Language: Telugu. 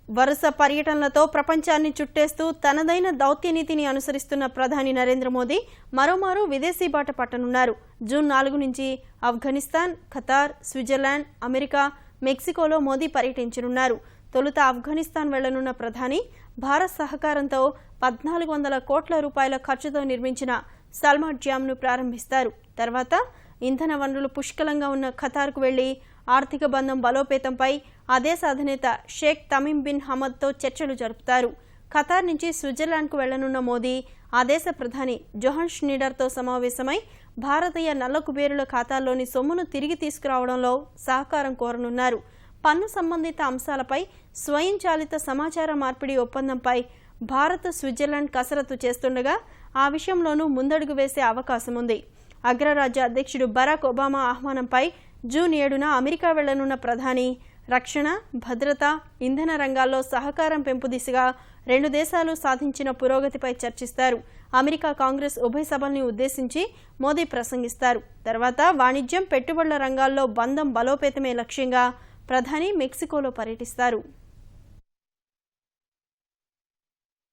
వరుస పర్యటనలతో ప్రపంచాన్ని చుట్టేస్తూ తనదైన దౌత్యనీతిని అనుసరిస్తున్న ప్రధాని నరేంద్ర మోదీ మరోమారు విదేశీ బాట పట్టనున్నారు. జూన్ 4 నుంచి ఆఫ్ఘనిస్తాన్, ఖతార్, స్విట్జర్లాండ్, అమెరికా, మెక్సికోలో మోదీ పర్యటించనున్నారు. తొలుత ఆఫ్ఘనిస్తాన్ వెళ్లనున్న ప్రధాని భారత్ సహకారంతో 1400 కోట్ల రూపాయల ఖర్చుతో నిర్మించిన సల్మాట్ డ్యాంను ప్రారంభిస్తారు. తర్వాత ఇంధన వనరులు పుష్కలంగా ఉన్న ఖతార్కు వెళ్లి ఆర్థిక బంధం బలోపేతంపై ఆ దేశ అధినేత షేక్ తమీమ్ బిన్ హమద్తో చర్చలు జరుపుతారు. ఖతార్ నుంచి స్విట్జర్లాండ్కు వెళ్లనున్న మోదీ ఆ దేశ ప్రధాని జోహాన్ ష్నీడర్తో సమావేశమై భారతీయ నల్ల కుబేరుల ఖాతాల్లోని సొమ్మును తిరిగి తీసుకురావడంలో సహకారం కోరనున్నారు. పన్ను సంబంధిత అంశాలపై స్వయంచాలిత సమాచార మార్పిడి ఒప్పందంపై భారత్, స్విట్జర్లాండ్ కసరత్తు చేస్తుండగా ఆ విషయంలోనూ ముందడుగు వేసే అవకాశం ఉంది. అగ్రరాజ్య అధ్యక్షుడు బరాక్ ఒబామా ఆహ్వానంపై జూన్ 7న అమెరికా వెళ్లనున్న ప్రధాని రక్షణ, భద్రత, ఇంధన రంగాల్లో సహకారం పెంపు దిశగా రెండు దేశాలు సాధించిన పురోగతిపై చర్చిస్తారు. అమెరికా కాంగ్రెస్ ఉభయ సభల్ని ఉద్దేశించి మోదీ ప్రసంగిస్తారు. తర్వాత వాణిజ్యం, పెట్టుబడుల రంగాల్లో బంధం బలోపేతమే లక్ష్యంగా ప్రధాని మెక్సికోలో పర్యటిస్తారు.